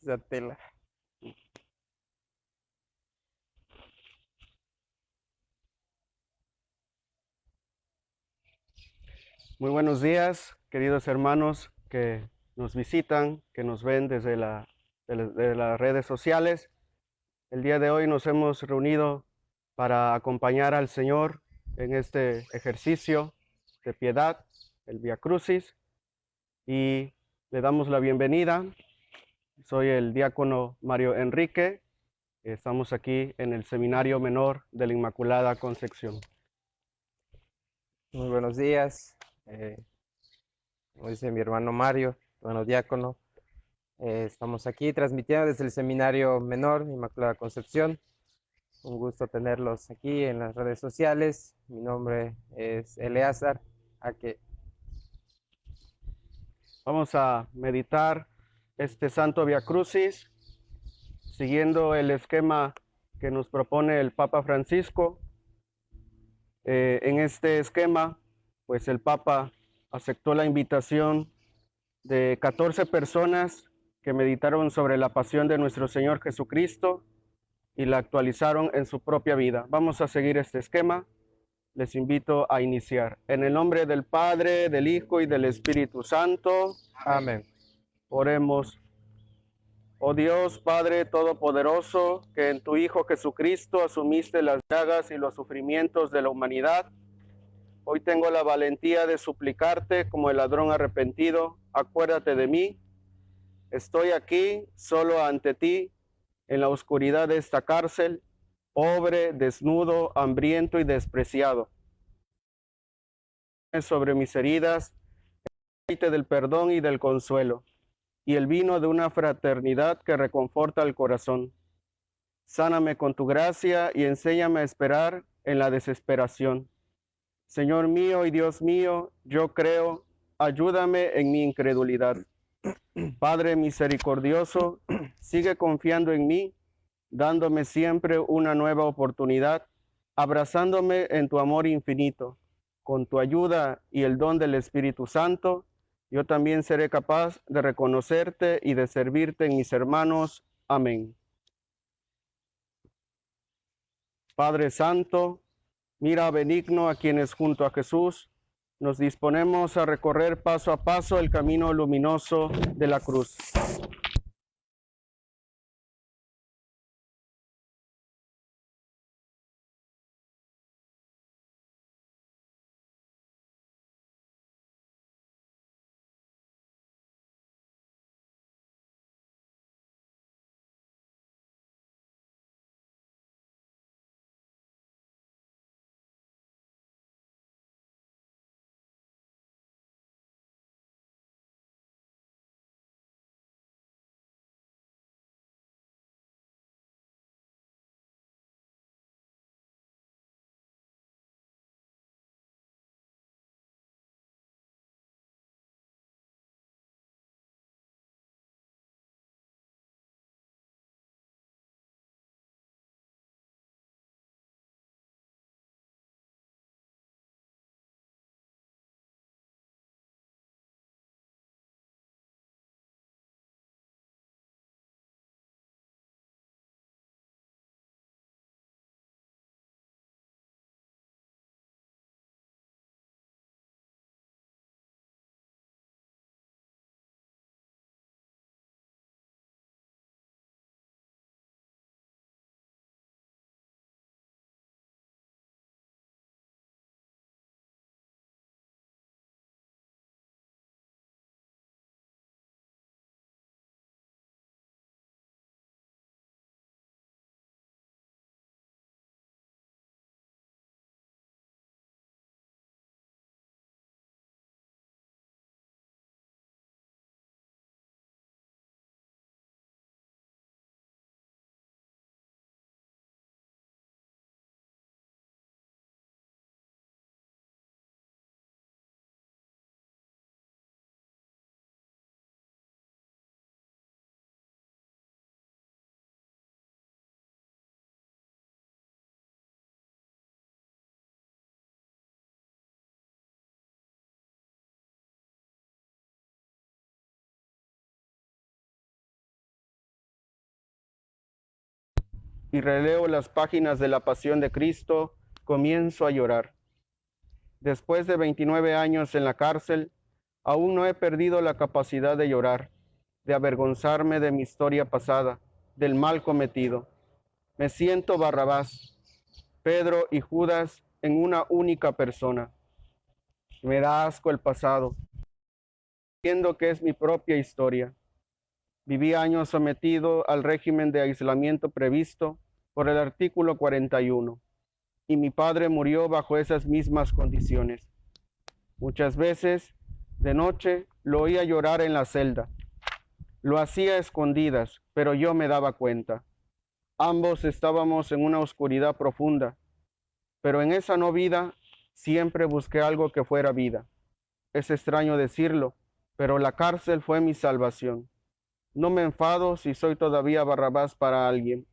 esa tela. Muy buenos días, queridos hermanos que nos visitan, que nos ven de las redes sociales. El día de hoy nos hemos reunido para acompañar al Señor en este ejercicio de piedad, el Vía Crucis, y le damos la bienvenida. Soy el diácono Mario Enrique. Estamos aquí en el Seminario Menor de la Inmaculada Concepción. Muy buenos días. Como dice mi hermano Mario, hermano diácono, estamos aquí transmitiendo desde el Seminario Menor Inmaculada Concepción. Un gusto tenerlos aquí en las redes sociales. Mi nombre es Eleazar Aque. Vamos a meditar este Santo Vía Crucis siguiendo el esquema que nos propone el Papa Francisco. En este esquema, pues el Papa aceptó la invitación de 14 personas que meditaron sobre la pasión de nuestro Señor Jesucristo y la actualizaron en su propia vida. Vamos a seguir este esquema. Les invito a iniciar. En el nombre del Padre, del Hijo y del Espíritu Santo. Amén. Oremos. Oh Dios, Padre Todopoderoso, que en tu Hijo Jesucristo asumiste las llagas y los sufrimientos de la humanidad, hoy tengo la valentía de suplicarte como el ladrón arrepentido, acuérdate de mí. Estoy aquí, solo ante ti, en la oscuridad de esta cárcel, pobre, desnudo, hambriento y despreciado. Sobre mis heridas, el aceite del perdón y del consuelo, y el vino de una fraternidad que reconforta el corazón. Sáname con tu gracia y enséñame a esperar en la desesperación. Señor mío y Dios mío, yo creo, ayúdame en mi incredulidad. Padre misericordioso, sigue confiando en mí, dándome siempre una nueva oportunidad, abrazándome en tu amor infinito. Con tu ayuda y el don del Espíritu Santo, yo también seré capaz de reconocerte y de servirte en mis hermanos. Amén. Padre Santo, mira benigno a quienes junto a Jesús nos disponemos a recorrer paso a paso el camino luminoso de la cruz. y releo las páginas de la Pasión de Cristo, comienzo a llorar. Después de 29 años en la cárcel, aún no he perdido la capacidad de llorar, de avergonzarme de mi historia pasada, del mal cometido. Me siento Barrabás, Pedro y Judas en una única persona. Me da asco el pasado, viendo que es mi propia historia. Viví años sometido al régimen de aislamiento previsto por el artículo 41, y mi padre murió bajo esas mismas condiciones. Muchas veces, de noche, lo oía llorar en la celda. Lo hacía a escondidas, pero yo me daba cuenta. Ambos estábamos en una oscuridad profunda, pero en esa no vida siempre busqué algo que fuera vida. Es extraño decirlo, pero la cárcel fue mi salvación. No me enfado si soy todavía Barrabás para alguien.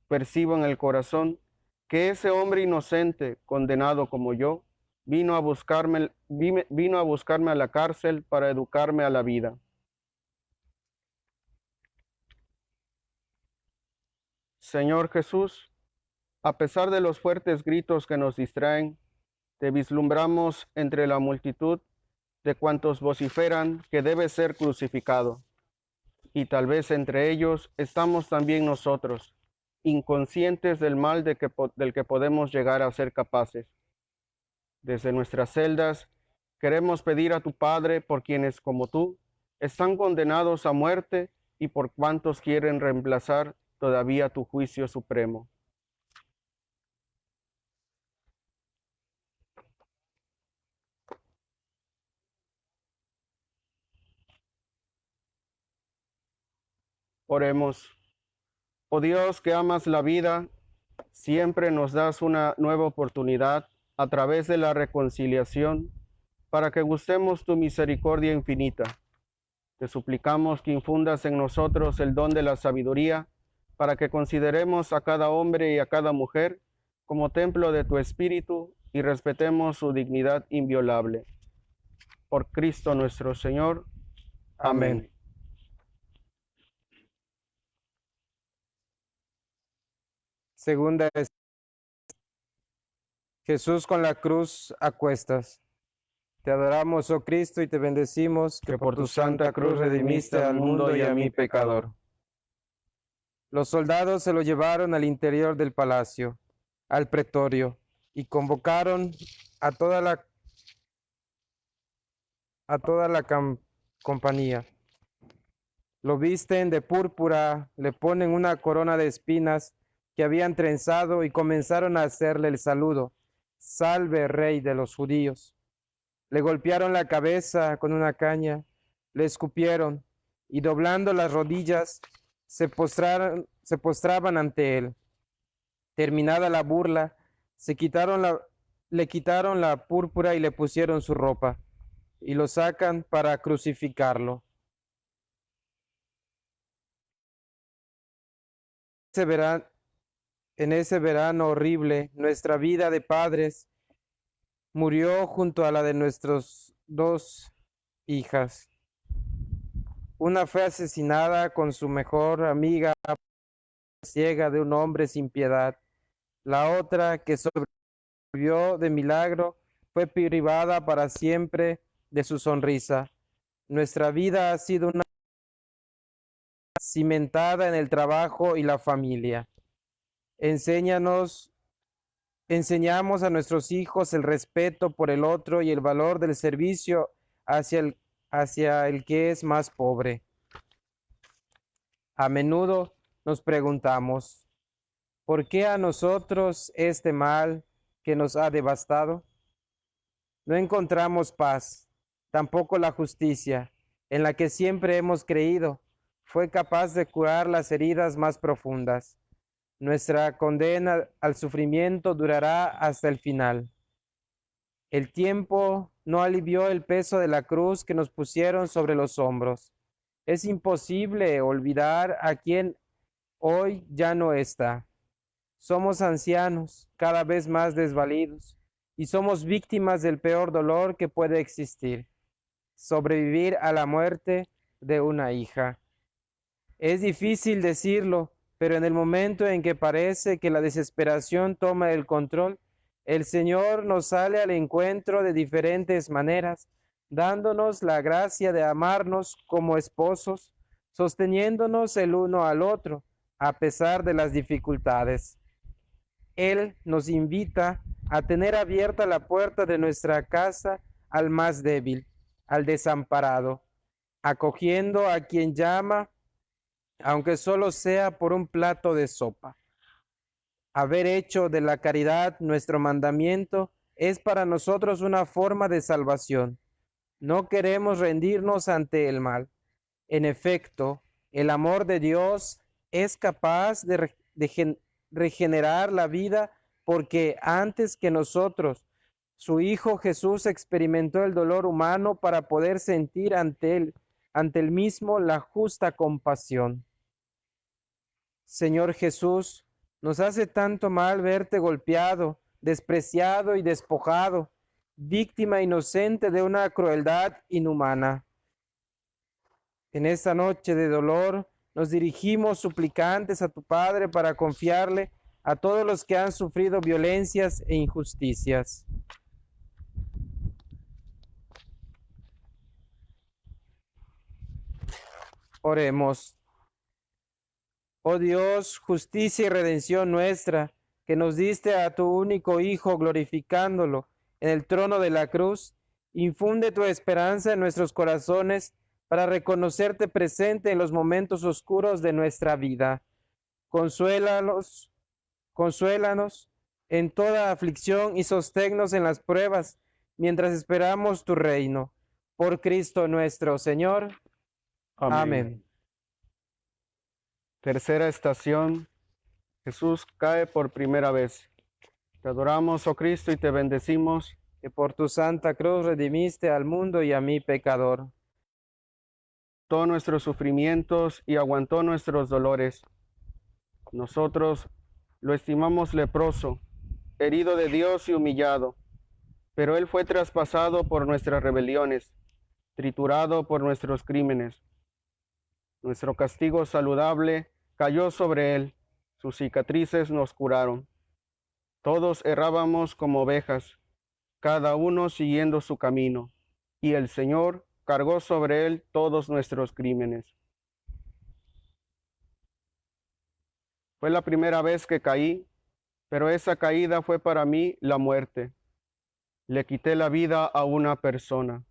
Percibo en el corazón que ese hombre inocente, condenado como yo, vino a buscarme a la cárcel para educarme a la vida. Señor Jesús, a pesar de los fuertes gritos que nos distraen, te vislumbramos entre la multitud de cuantos vociferan que debe ser crucificado. Y tal vez entre ellos estamos también nosotros, inconscientes del mal del que podemos llegar a ser capaces. Desde nuestras celdas queremos pedir a tu Padre por quienes, como tú, están condenados a muerte y por cuantos quieren reemplazar todavía tu juicio supremo. Oremos. Oh Dios, que amas la vida, siempre nos das una nueva oportunidad a través de la reconciliación para que gustemos tu misericordia infinita. Te suplicamos que infundas en nosotros el don de la sabiduría para que consideremos a cada hombre y a cada mujer como templo de tu espíritu y respetemos su dignidad inviolable. Por Cristo nuestro Señor. Amén. Segunda es Jesús con la cruz a cuestas. Te adoramos, oh Cristo, y te bendecimos Que por tu santa cruz redimiste al mundo y a mi pecador. Los soldados se lo llevaron al interior del palacio, al pretorio, y convocaron a toda la compañía. Lo visten de púrpura, le ponen una corona de espinas que habían trenzado y comenzaron a hacerle el saludo: Salve, Rey de los judíos. Le golpearon la cabeza con una caña, le escupieron y doblando las rodillas se postraban ante él. Terminada la burla, le quitaron la púrpura y le pusieron su ropa y lo sacan para crucificarlo. En ese verano horrible, nuestra vida de padres murió junto a la de nuestras dos hijas. Una fue asesinada con su mejor amiga ciega de un hombre sin piedad. La otra, que sobrevivió de milagro, fue privada para siempre de su sonrisa. Nuestra vida ha sido una cimentada en el trabajo y la familia. Enseñamos a nuestros hijos el respeto por el otro y el valor del servicio hacia el que es más pobre. A menudo nos preguntamos, ¿por qué a nosotros este mal que nos ha devastado? No encontramos paz, tampoco la justicia, en la que siempre hemos creído, fue capaz de curar las heridas más profundas. Nuestra condena al sufrimiento durará hasta el final. El tiempo no alivió el peso de la cruz que nos pusieron sobre los hombros. Es imposible olvidar a quien hoy ya no está. Somos ancianos, cada vez más desvalidos, y somos víctimas del peor dolor que puede existir: sobrevivir a la muerte de una hija. Es difícil decirlo, pero en el momento en que parece que la desesperación toma el control, el Señor nos sale al encuentro de diferentes maneras, dándonos la gracia de amarnos como esposos, sosteniéndonos el uno al otro, a pesar de las dificultades. Él nos invita a tener abierta la puerta de nuestra casa al más débil, al desamparado, acogiendo a quien llama, aunque solo sea por un plato de sopa. Haber hecho de la caridad nuestro mandamiento es para nosotros una forma de salvación. No queremos rendirnos ante el mal. En efecto, el amor de Dios es capaz de regenerar la vida porque antes que nosotros, su Hijo Jesús experimentó el dolor humano para poder sentir ante él mismo la justa compasión. Señor Jesús, nos hace tanto mal verte golpeado, despreciado y despojado, víctima inocente de una crueldad inhumana. En esta noche de dolor nos dirigimos suplicantes a tu Padre para confiarle a todos los que han sufrido violencias e injusticias. Oremos. Oh Dios, justicia y redención nuestra, que nos diste a tu único Hijo glorificándolo en el trono de la cruz, infunde tu esperanza en nuestros corazones para reconocerte presente en los momentos oscuros de nuestra vida. Consuélanos en toda aflicción y sosténnos en las pruebas, mientras esperamos tu reino. Por Cristo nuestro Señor. Amén. Amén. Tercera estación. Jesús cae por primera vez. Te adoramos, oh Cristo, y te bendecimos. Que por tu santa cruz redimiste al mundo y a mí pecador. Todos nuestros sufrimientos y aguantó nuestros dolores. Nosotros lo estimamos leproso, herido de Dios y humillado, pero Él fue traspasado por nuestras rebeliones, triturado por nuestros crímenes. Nuestro castigo saludable cayó sobre Él, sus cicatrices nos curaron. Todos errábamos como ovejas, cada uno siguiendo su camino, y el Señor cargó sobre Él todos nuestros crímenes. Fue la primera vez que caí, pero esa caída fue para mí la muerte. Le quité la vida a una persona.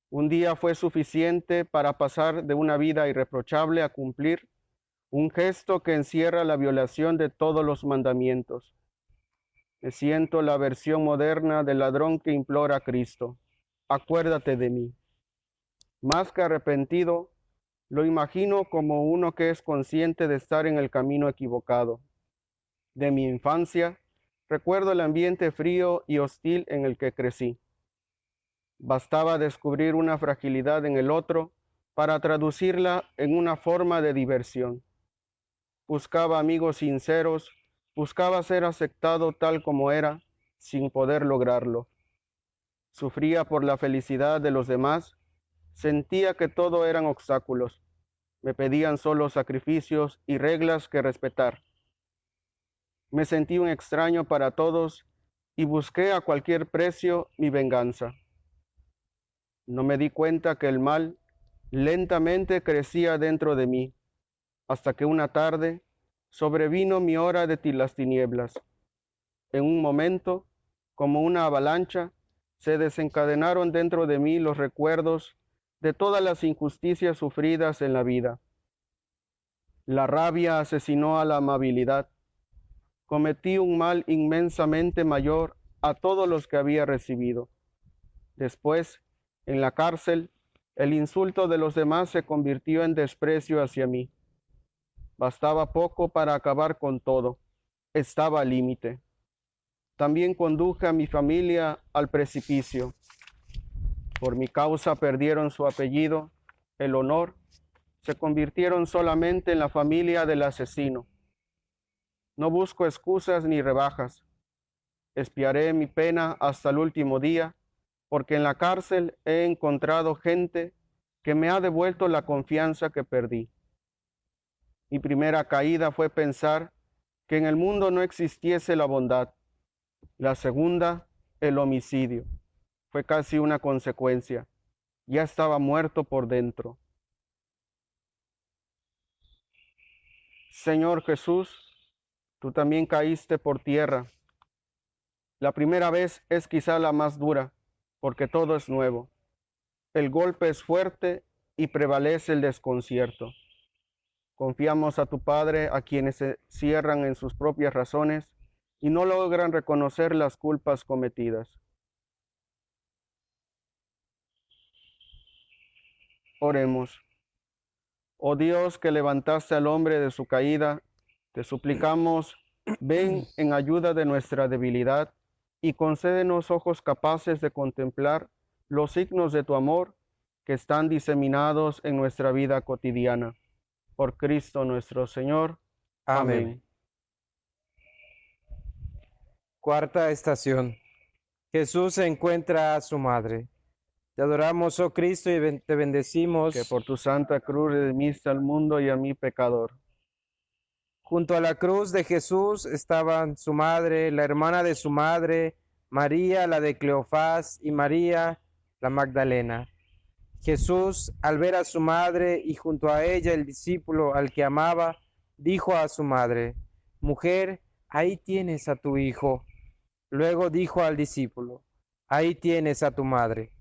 Un día fue suficiente para pasar de una vida irreprochable a cumplir un gesto que encierra la violación de todos los mandamientos. Me siento la versión moderna del ladrón que implora a Cristo: acuérdate de mí. Más que arrepentido, lo imagino como uno que es consciente de estar en el camino equivocado. De mi infancia, recuerdo el ambiente frío y hostil en el que crecí. Bastaba descubrir una fragilidad en el otro para traducirla en una forma de diversión. Buscaba amigos sinceros, buscaba ser aceptado tal como era, sin poder lograrlo. Sufría por la felicidad de los demás, sentía que todo eran obstáculos. Me pedían solo sacrificios y reglas que respetar. Me sentí un extraño para todos y busqué a cualquier precio mi venganza. No me di cuenta que el mal lentamente crecía dentro de mí, hasta que una tarde sobrevino mi hora de las tinieblas. En un momento, como una avalancha, se desencadenaron dentro de mí los recuerdos de todas las injusticias sufridas en la vida. La rabia asesinó a la amabilidad. Cometí un mal inmensamente mayor a todos los que había recibido. Después, en la cárcel, el insulto de los demás se convirtió en desprecio hacia mí. Bastaba poco para acabar con todo. Estaba al límite. También conduje a mi familia al precipicio. Por mi causa perdieron su apellido, el honor, se convirtieron solamente en la familia del asesino. No busco excusas ni rebajas. Expiaré mi pena hasta el último día, porque en la cárcel he encontrado gente que me ha devuelto la confianza que perdí. Mi primera caída fue pensar que en el mundo no existiese la bondad. La segunda, el homicidio. Fue casi una consecuencia. Ya estaba muerto por dentro. Señor Jesús, tú también caíste por tierra. La primera vez es quizá la más dura, porque todo es nuevo. El golpe es fuerte y prevalece el desconcierto. Confiamos a tu Padre, a quienes se cierran en sus propias razones y no logran reconocer las culpas cometidas. Oremos. Oh Dios, que levantaste al hombre de su caída, te suplicamos, ven en ayuda de nuestra debilidad y concédenos ojos capaces de contemplar los signos de tu amor que están diseminados en nuestra vida cotidiana. Por Cristo nuestro Señor. Amén. Amén. Cuarta estación. Jesús se encuentra a su madre. Te adoramos, oh Cristo, y te bendecimos. Que por tu santa cruz redimiste al mundo y a mi pecador. Junto a la cruz de Jesús estaban su madre, la hermana de su madre, María, la de Cleofás, y María, la Magdalena. Jesús, al ver a su madre y junto a ella el discípulo al que amaba, dijo a su madre: Mujer, ahí tienes a tu hijo. Luego dijo al discípulo: Ahí tienes a tu madre.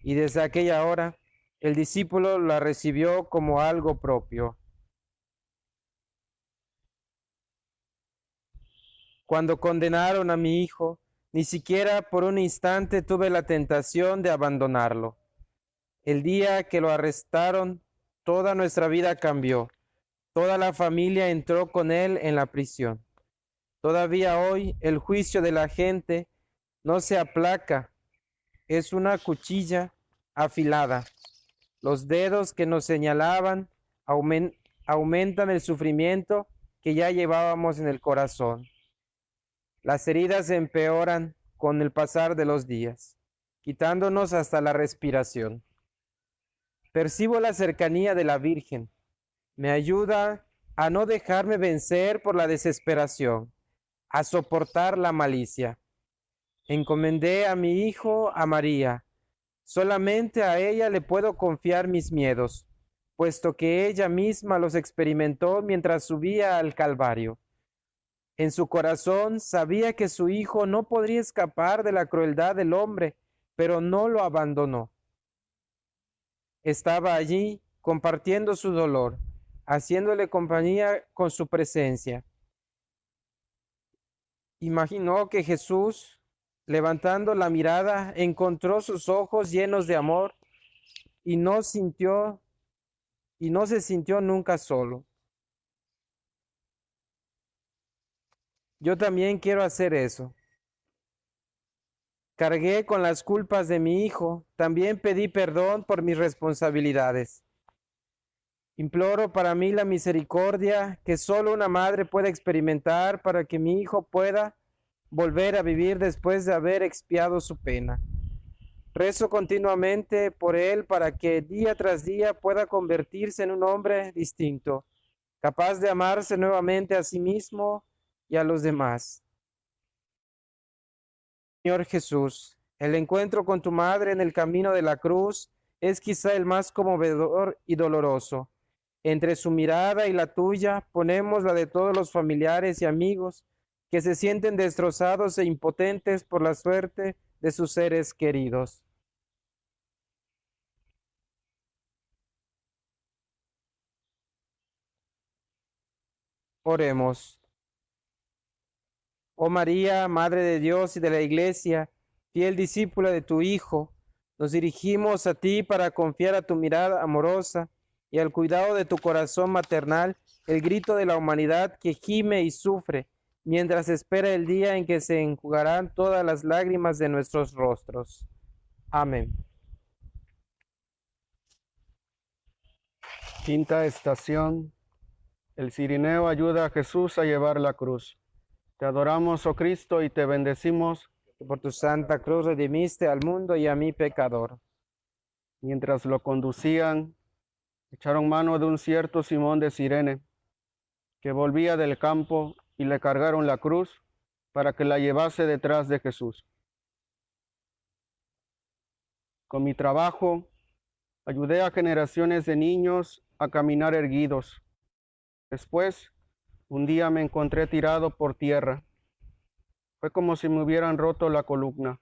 Y desde aquella hora, el discípulo la recibió como algo propio. Cuando condenaron a mi hijo, ni siquiera por un instante tuve la tentación de abandonarlo. El día que lo arrestaron, toda nuestra vida cambió. Toda la familia entró con él en la prisión. Todavía hoy el juicio de la gente no se aplaca. Es una cuchilla afilada. Los dedos que nos señalaban aumentan el sufrimiento que ya llevábamos en el corazón. Las heridas se empeoran con el pasar de los días, quitándonos hasta la respiración. Percibo la cercanía de la Virgen. Me ayuda a no dejarme vencer por la desesperación, a soportar la malicia. Encomendé a mi hijo a María. Solamente a ella le puedo confiar mis miedos, puesto que ella misma los experimentó mientras subía al Calvario. En su corazón sabía que su hijo no podría escapar de la crueldad del hombre, pero no lo abandonó. Estaba allí compartiendo su dolor, haciéndole compañía con su presencia. Imaginó que Jesús, levantando la mirada, encontró sus ojos llenos de amor y no se sintió nunca solo. Yo también quiero hacer eso. Cargué con las culpas de mi hijo, también pedí perdón por mis responsabilidades. Imploro para mí la misericordia que solo una madre puede experimentar para que mi hijo pueda volver a vivir después de haber expiado su pena. Rezo continuamente por él para que día tras día pueda convertirse en un hombre distinto, capaz de amarse nuevamente a sí mismo y a los demás. Señor Jesús, el encuentro con tu madre en el camino de la cruz es quizá el más conmovedor y doloroso. Entre su mirada y la tuya ponemos la de todos los familiares y amigos que se sienten destrozados e impotentes por la suerte de sus seres queridos. Oremos. Oh María, Madre de Dios y de la Iglesia, fiel discípula de tu Hijo, nos dirigimos a ti para confiar a tu mirada amorosa y al cuidado de tu corazón maternal el grito de la humanidad que gime y sufre, mientras espera el día en que se enjugarán todas las lágrimas de nuestros rostros. Amén. Quinta estación. El cirineo ayuda a Jesús a llevar la cruz. Te adoramos, oh Cristo, y te bendecimos. Que por tu santa cruz redimiste al mundo y a mi pecador. Mientras lo conducían, echaron mano de un cierto Simón de Cirene, que volvía del campo y le cargaron la cruz para que la llevase detrás de Jesús. Con mi trabajo, ayudé a generaciones de niños a caminar erguidos. Después, un día me encontré tirado por tierra. Fue como si me hubieran roto la columna.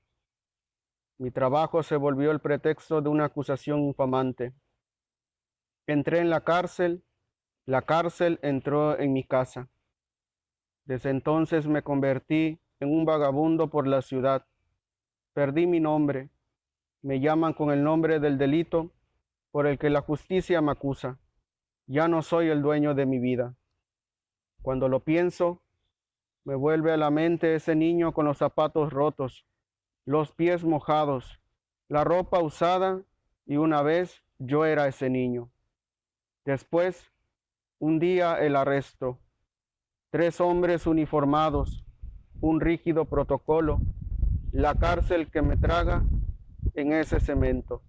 Mi trabajo se volvió el pretexto de una acusación infamante. Entré en la cárcel entró en mi casa. Desde entonces me convertí en un vagabundo por la ciudad. Perdí mi nombre. Me llaman con el nombre del delito por el que la justicia me acusa. Ya no soy el dueño de mi vida. Cuando lo pienso, me vuelve a la mente ese niño con los zapatos rotos, los pies mojados, la ropa usada, y una vez yo era ese niño. Después, un día el arresto. 3 hombres uniformados, un rígido protocolo, la cárcel que me traga en ese cemento.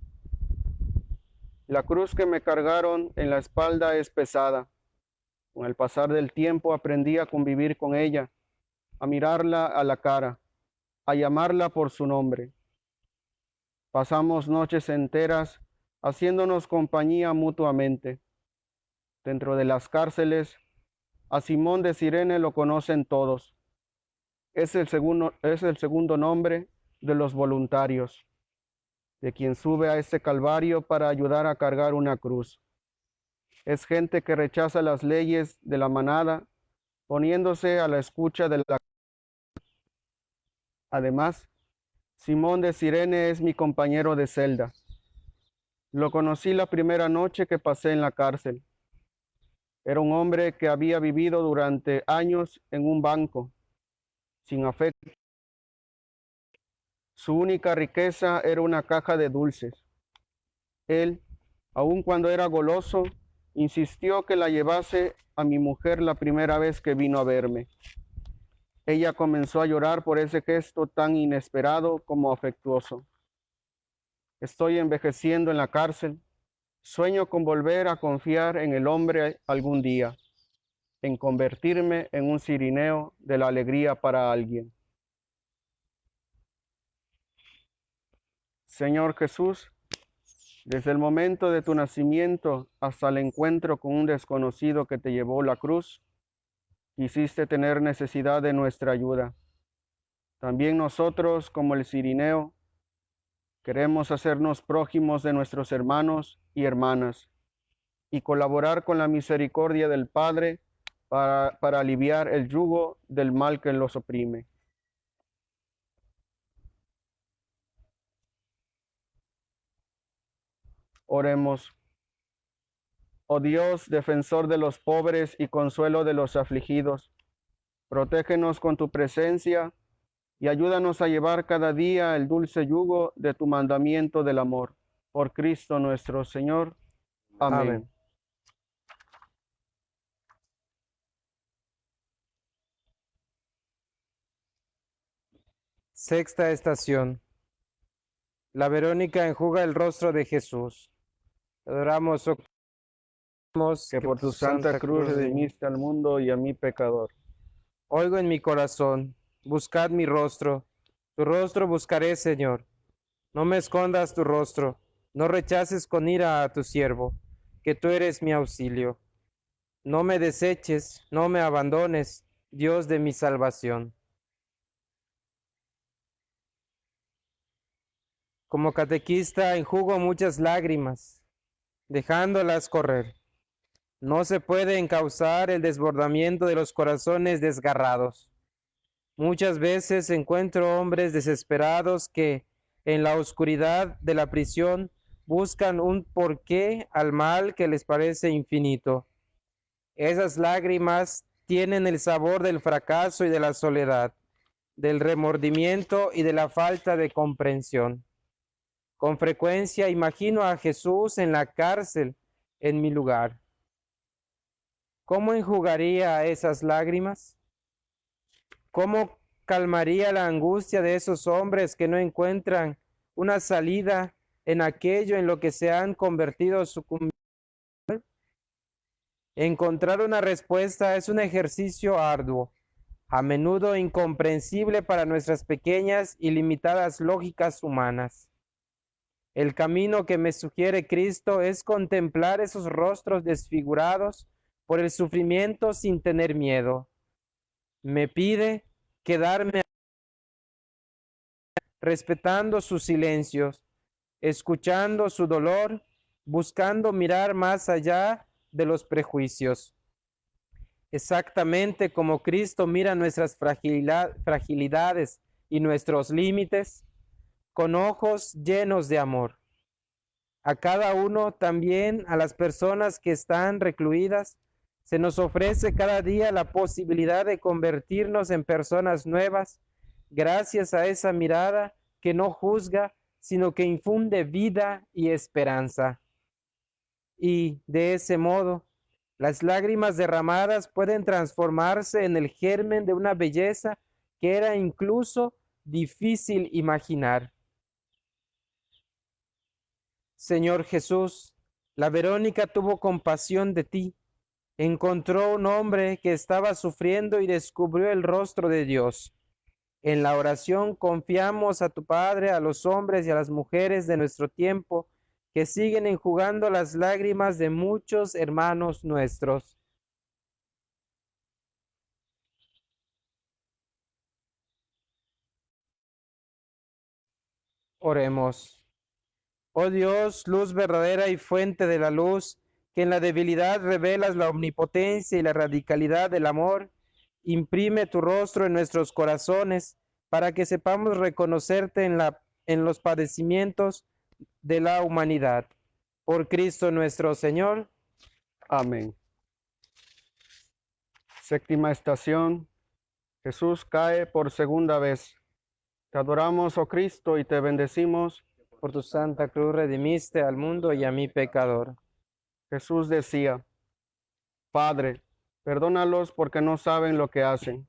La cruz que me cargaron en la espalda es pesada. Con el pasar del tiempo aprendí a convivir con ella, a mirarla a la cara, a llamarla por su nombre. Pasamos noches enteras haciéndonos compañía mutuamente. Dentro de las cárceles, a Simón de Cirene lo conocen todos. Es el segundo nombre de los voluntarios, de quien sube a este calvario para ayudar a cargar una cruz. Es gente que rechaza las leyes de la manada, poniéndose a la escucha de la... Además, Simón de Cirene es mi compañero de celda. Lo conocí la primera noche que pasé en la cárcel. Era un hombre que había vivido durante años en un banco, sin afecto. Su única riqueza era una caja de dulces. Él, aun cuando era goloso, insistió que la llevase a mi mujer la primera vez que vino a verme. Ella comenzó a llorar por ese gesto tan inesperado como afectuoso. Estoy envejeciendo en la cárcel. Sueño con volver a confiar en el hombre algún día, en convertirme en un cirineo de la alegría para alguien. Señor Jesús, desde el momento de tu nacimiento hasta el encuentro con un desconocido que te llevó la cruz, quisiste tener necesidad de nuestra ayuda. También nosotros, como el cirineo, queremos hacernos prójimos de nuestros hermanos y hermanas y colaborar con la misericordia del Padre para aliviar el yugo del mal que los oprime. Oremos. Oh Dios, defensor de los pobres y consuelo de los afligidos, protégenos con tu presencia y ayúdanos a llevar cada día el dulce yugo de tu mandamiento del amor. Por Cristo nuestro Señor. Amén. Amén. Sexta estación. La Verónica enjuga el rostro de Jesús. Adoramos, oh, Que por tu santa cruz redimiste al mundo y a mi pecador. Oigo en mi corazón, buscad mi rostro. Tu rostro buscaré, Señor. No me escondas tu rostro, no rechaces con ira a tu siervo, que tú eres mi auxilio. No me deseches, no me abandones, Dios de mi salvación. Como catequista enjugo muchas lágrimas, dejándolas correr. No se puede encauzar el desbordamiento de los corazones desgarrados. Muchas veces encuentro hombres desesperados que, en la oscuridad de la prisión, buscan un porqué al mal que les parece infinito. Esas lágrimas tienen el sabor del fracaso y de la soledad, del remordimiento y de la falta de comprensión. Con frecuencia imagino a Jesús en la cárcel en mi lugar. ¿Cómo enjugaría esas lágrimas? ¿Cómo calmaría la angustia de esos hombres que no encuentran una salida en aquello en lo que se han convertido sucumbidos? Encontrar una respuesta es un ejercicio arduo, a menudo incomprensible para nuestras pequeñas y limitadas lógicas humanas. El camino que me sugiere Cristo es contemplar esos rostros desfigurados por el sufrimiento sin tener miedo. Me pide quedarme respetando sus silencios, escuchando su dolor, buscando mirar más allá de los prejuicios. Exactamente como Cristo mira nuestras fragilidades y nuestros límites, con ojos llenos de amor. A cada uno, también a las personas que están recluidas, se nos ofrece cada día la posibilidad de convertirnos en personas nuevas, gracias a esa mirada que no juzga, sino que infunde vida y esperanza. Y de ese modo, las lágrimas derramadas pueden transformarse en el germen de una belleza que era incluso difícil imaginar. Señor Jesús, la Verónica tuvo compasión de ti, encontró un hombre que estaba sufriendo y descubrió el rostro de Dios. En la oración confiamos a tu Padre, a los hombres y a las mujeres de nuestro tiempo, que siguen enjugando las lágrimas de muchos hermanos nuestros. Oremos. Oh Dios, luz verdadera y fuente de la luz, que en la debilidad revelas la omnipotencia y la radicalidad del amor, imprime tu rostro en nuestros corazones para que sepamos reconocerte en los padecimientos de la humanidad. Por Cristo nuestro Señor. Amén. Séptima estación. Jesús cae por segunda vez. Te adoramos, oh Cristo, y te bendecimos. Por tu santa cruz redimiste al mundo y a mi pecador. Jesús decía: Padre, perdónalos porque no saben lo que hacen.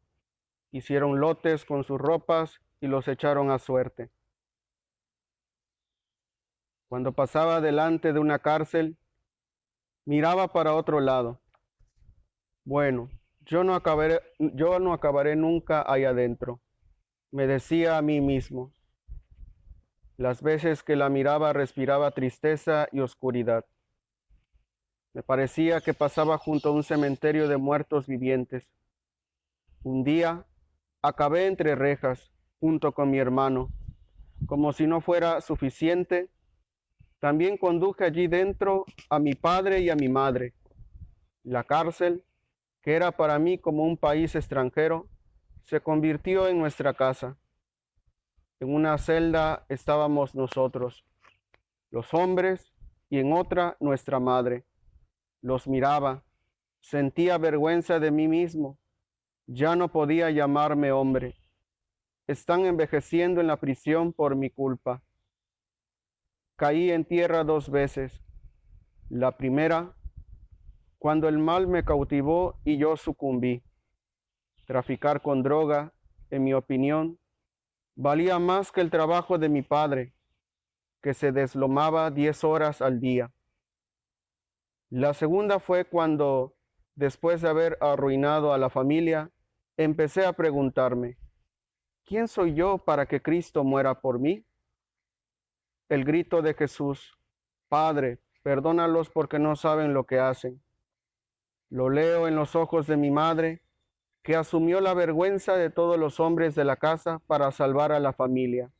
Hicieron lotes con sus ropas y los echaron a suerte. Cuando pasaba delante de una cárcel, miraba para otro lado. Bueno, yo no acabaré nunca ahí adentro, me decía a mí mismo. Las veces que la miraba respiraba tristeza y oscuridad. Me parecía que pasaba junto a un cementerio de muertos vivientes. Un día acabé entre rejas, junto con mi hermano. Como si no fuera suficiente, también conduje allí dentro a mi padre y a mi madre. La cárcel, que era para mí como un país extranjero, se convirtió en nuestra casa. En una celda estábamos nosotros, los hombres, y en otra nuestra madre. Los miraba, sentía vergüenza de mí mismo. Ya no podía llamarme hombre. Están envejeciendo en la prisión por mi culpa. Caí en tierra 2 veces. La primera, cuando el mal me cautivó y yo sucumbí. Traficar con droga, en mi opinión, valía más que el trabajo de mi padre, que se deslomaba 10 horas al día. La segunda fue cuando, después de haber arruinado a la familia, empecé a preguntarme: ¿quién soy yo para que Cristo muera por mí? El grito de Jesús: Padre, perdónalos porque no saben lo que hacen. Lo leo en los ojos de mi madre, que asumió la vergüenza de todos los hombres de la casa para salvar a la familia.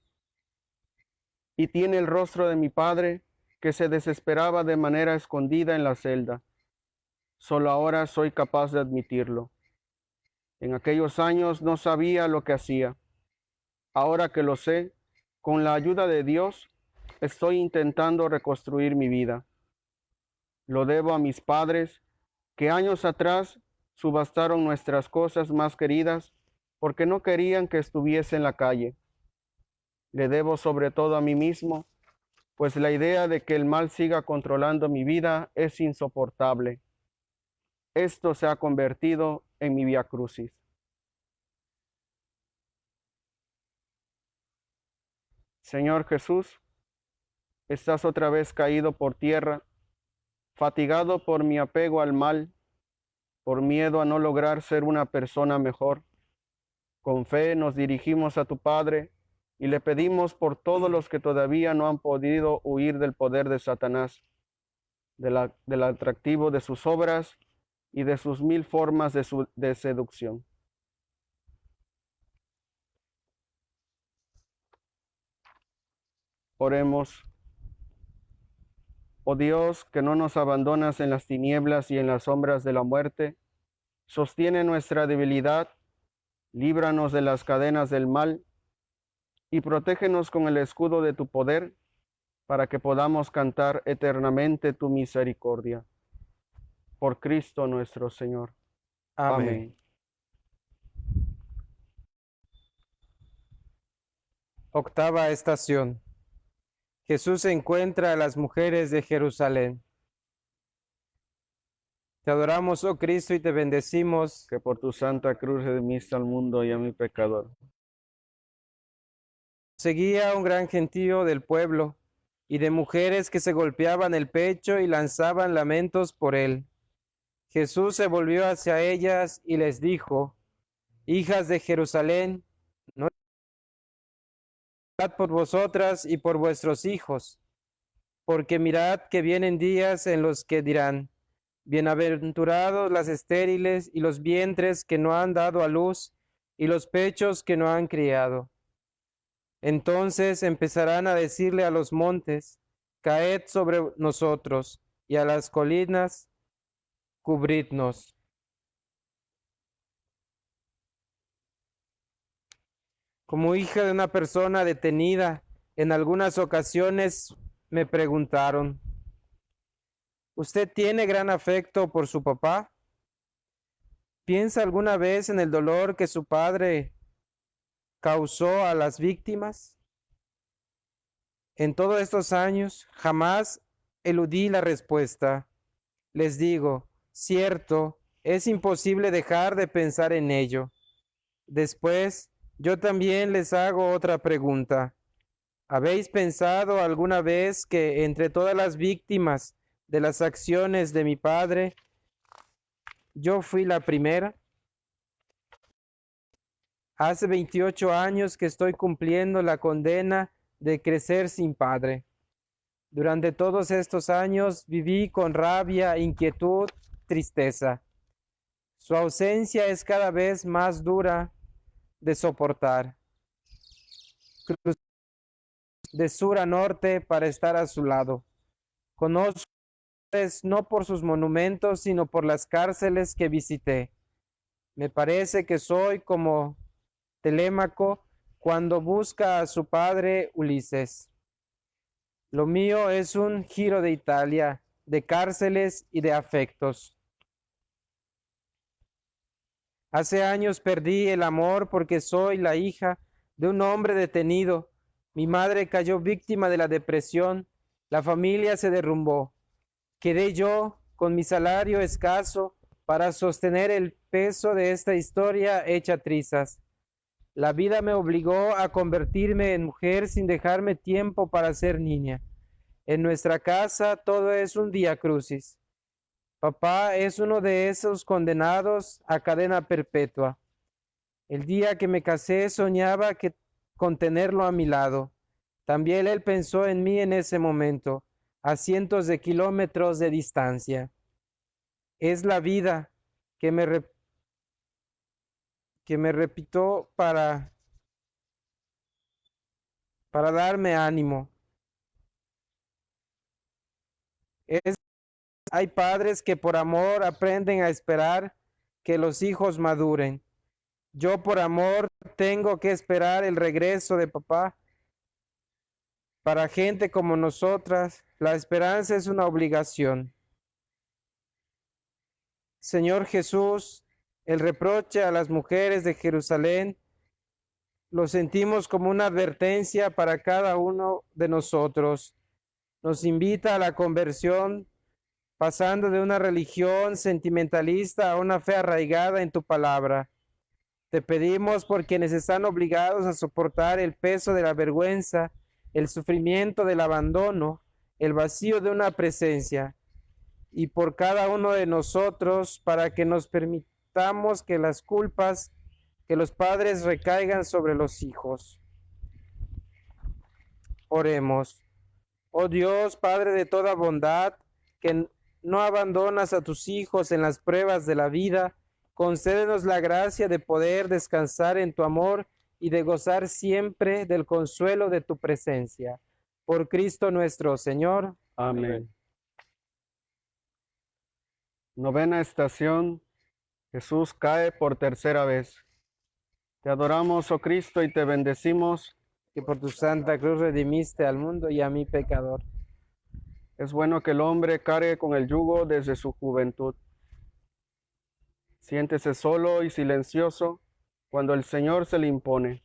Y tiene el rostro de mi padre, que se desesperaba de manera escondida en la celda. Solo ahora soy capaz de admitirlo. En aquellos años no sabía lo que hacía. Ahora que lo sé, con la ayuda de Dios, estoy intentando reconstruir mi vida. Lo debo a mis padres, que años atrás subastaron nuestras cosas más queridas porque no querían que estuviese en la calle. Le debo sobre todo a mí mismo, pues la idea de que el mal siga controlando mi vida es insoportable. Esto se ha convertido en mi vía crucis. Señor Jesús, estás otra vez caído por tierra, fatigado por mi apego al mal, por miedo a no lograr ser una persona mejor. Con fe nos dirigimos a tu Padre y le pedimos por todos los que todavía no han podido huir del poder de Satanás, del atractivo de sus obras y de sus mil formas de seducción. Oremos. Oh Dios, que no nos abandonas en las tinieblas y en las sombras de la muerte, sostiene nuestra debilidad, líbranos de las cadenas del mal y protégenos con el escudo de tu poder, para que podamos cantar eternamente tu misericordia. Por Cristo nuestro Señor. Amén. Octava estación. Jesús encuentra a las mujeres de Jerusalén. Te adoramos, oh Cristo, y te bendecimos, Que por tu santa cruz redimiste al mundo y a mi pecador. Seguía un gran gentío del pueblo y de mujeres que se golpeaban el pecho y lanzaban lamentos por él. Jesús se volvió hacia ellas y les dijo: Hijas de Jerusalén, no llorad por vosotras y por vuestros hijos, porque mirad que vienen días en los que dirán: Bienaventurados las estériles y los vientres que no han dado a luz y los pechos que no han criado. Entonces empezarán a decirle a los montes: Caed sobre nosotros, y a las colinas: Cubridnos. Como hija de una persona detenida, en algunas ocasiones me preguntaron: ¿Usted tiene gran afecto por su papá? ¿Piensa alguna vez en el dolor que su padre causó a las víctimas? En todos estos años jamás eludí la respuesta. Les digo: cierto, es imposible dejar de pensar en ello. Después, yo también les hago otra pregunta. ¿Habéis pensado alguna vez que entre todas las víctimas de las acciones de mi padre, yo fui la primera? Hace 28 años que estoy cumpliendo la condena de crecer sin padre. Durante todos estos años viví con rabia, inquietud, tristeza. Su ausencia es cada vez más dura de soportar. Crucé de sur a norte para estar a su lado. Conozco no por sus monumentos, sino por las cárceles que visité. Me parece que soy como Telémaco cuando busca a su padre Ulises. Lo mío es un giro de Italia, de cárceles y de afectos. Hace años perdí el amor porque soy la hija de un hombre detenido. Mi madre cayó víctima de la depresión, la familia se derrumbó. Quedé yo con mi salario escaso para sostener el peso de esta historia hecha trizas. La vida me obligó a convertirme en mujer sin dejarme tiempo para ser niña. En nuestra casa todo es un viacrucis. Papá es uno de esos condenados a cadena perpetua. El día que me casé soñaba con tenerlo a mi lado. También él pensó en mí en ese momento, a cientos de kilómetros de distancia. Es la vida que me repitió para darme ánimo. Hay padres que por amor aprenden a esperar que los hijos maduren. Yo por amor tengo que esperar el regreso de papá. Para gente como nosotras, la esperanza es una obligación. Señor Jesús, el reproche a las mujeres de Jerusalén lo sentimos como una advertencia para cada uno de nosotros. Nos invita a la conversión, pasando de una religión sentimentalista a una fe arraigada en tu palabra. Te pedimos por quienes están obligados a soportar el peso de la vergüenza, el sufrimiento del abandono, el vacío de una presencia. y por cada uno de nosotros, para que nos permitamos que las culpas que los padres recaigan sobre los hijos. Oremos. Oh Dios, Padre de toda bondad, que no abandonas a tus hijos en las pruebas de la vida, concédenos la gracia de poder descansar en tu amor y de gozar siempre del consuelo de tu presencia. Por Cristo nuestro Señor. Amén. Novena estación. Jesús cae por tercera vez. Te adoramos, oh Cristo, y te bendecimos. Que por tu santa cruz redimiste al mundo y a mi pecador. Es bueno que el hombre cargue con el yugo desde su juventud. Siéntese solo y silencioso cuando el Señor se le impone.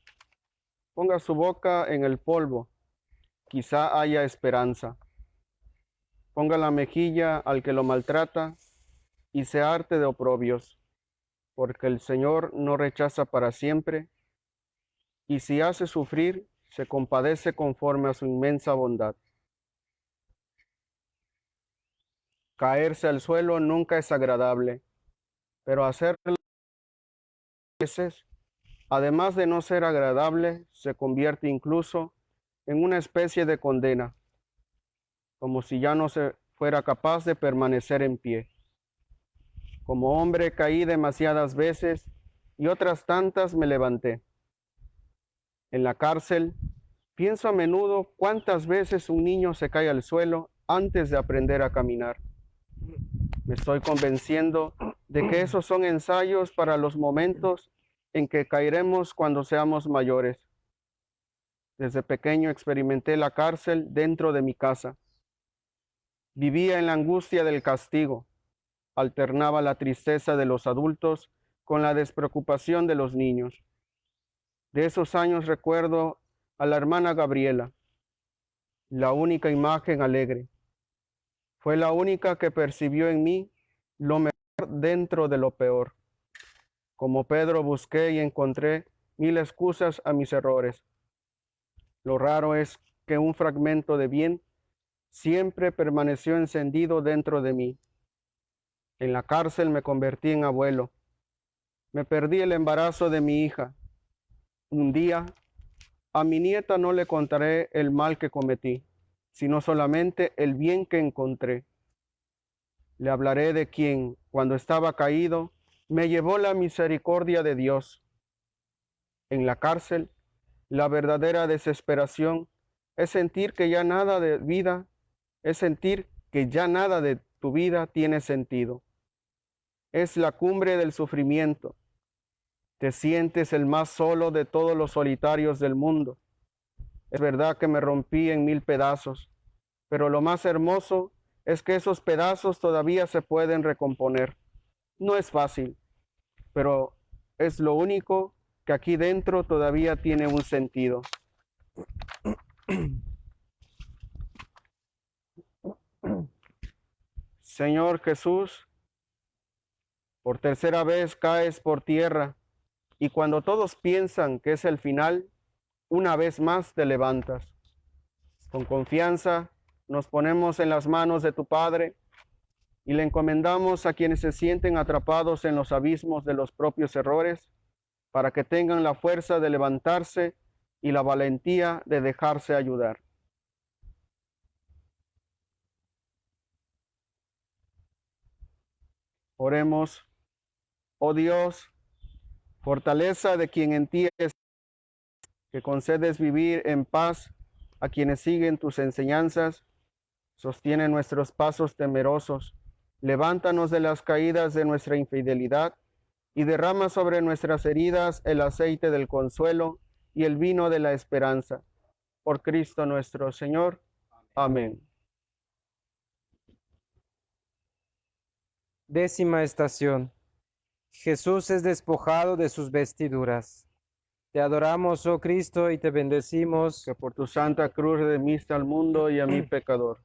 Ponga su boca en el polvo, quizá haya esperanza. Ponga la mejilla al que lo maltrata y se harte de oprobios, porque el Señor no rechaza para siempre, y si hace sufrir, se compadece conforme a su inmensa bondad. Caerse al suelo nunca es agradable, pero hacerlo veces, además de no ser agradable, se convierte incluso en una especie de condena, como si ya no se fuera capaz de permanecer en pie. Como hombre caí demasiadas veces y otras tantas me levanté. En la cárcel, pienso a menudo cuántas veces un niño se cae al suelo antes de aprender a caminar. Me estoy convenciendo de que esos son ensayos para los momentos en que caeremos cuando seamos mayores. Desde pequeño experimenté la cárcel dentro de mi casa. Vivía en la angustia del castigo. Alternaba la tristeza de los adultos con la despreocupación de los niños. De esos años recuerdo a la hermana Gabriela, la única imagen alegre. Fue la única que percibió en mí lo mejor dentro de lo peor. Como Pedro busqué y encontré mil excusas a mis errores. Lo raro es que un fragmento de bien siempre permaneció encendido dentro de mí. En la cárcel me convertí en abuelo. Me perdí el embarazo de mi hija. Un día, a mi nieta no le contaré el mal que cometí, sino solamente el bien que encontré. Le hablaré de quien, cuando estaba caído, me llevó la misericordia de Dios. En la cárcel, la verdadera desesperación es sentir que ya nada de vida, es sentir que ya nada de tu vida tiene sentido. Es la cumbre del sufrimiento. Te sientes el más solo de todos los solitarios del mundo. Es verdad que me rompí en mil pedazos, pero lo más hermoso es que esos pedazos todavía se pueden recomponer. No es fácil, pero es lo único que aquí dentro todavía tiene un sentido. Señor Jesús, por tercera vez caes por tierra, y cuando todos piensan que es el final, una vez más te levantas. Con confianza nos ponemos en las manos de tu Padre y le encomendamos a quienes se sienten atrapados en los abismos de los propios errores, para que tengan la fuerza de levantarse y la valentía de dejarse ayudar. Oremos. Oh Dios, fortaleza de quien en ti es, que concedes vivir en paz a quienes siguen tus enseñanzas, sostiene nuestros pasos temerosos, levántanos de las caídas de nuestra infidelidad y derrama sobre nuestras heridas el aceite del consuelo y el vino de la esperanza. Por Cristo nuestro Señor. Amén. Décima estación. Jesús es despojado de sus vestiduras. Te adoramos, oh Cristo, y te bendecimos. Que por tu santa cruz redimiste al mundo y a mi pecador.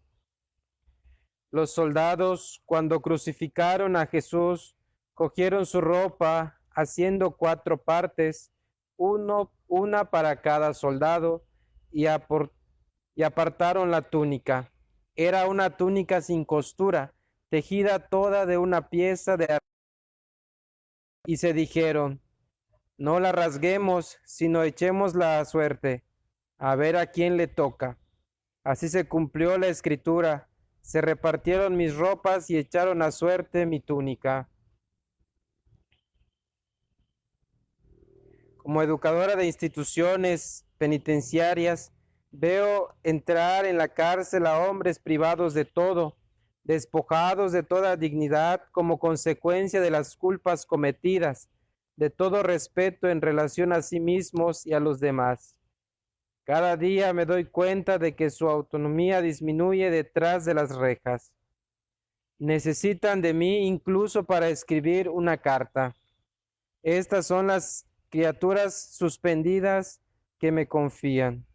Los soldados, cuando crucificaron a Jesús, cogieron su ropa, haciendo 4 partes, una para cada soldado, y apartaron la túnica. Era una túnica sin costura, tejida toda de una pieza de y se dijeron, no la rasguemos, sino echémosla a suerte, a ver a quién le toca. Así se cumplió la escritura, se repartieron mis ropas y echaron a suerte mi túnica. Como educadora de instituciones penitenciarias, veo entrar en la cárcel a hombres privados de todo, despojados de toda dignidad como consecuencia de las culpas cometidas, de todo respeto en relación a sí mismos y a los demás. Cada día me doy cuenta de que su autonomía disminuye detrás de las rejas. Necesitan de mí incluso para escribir una carta. Estas son las criaturas suspendidas que me confían.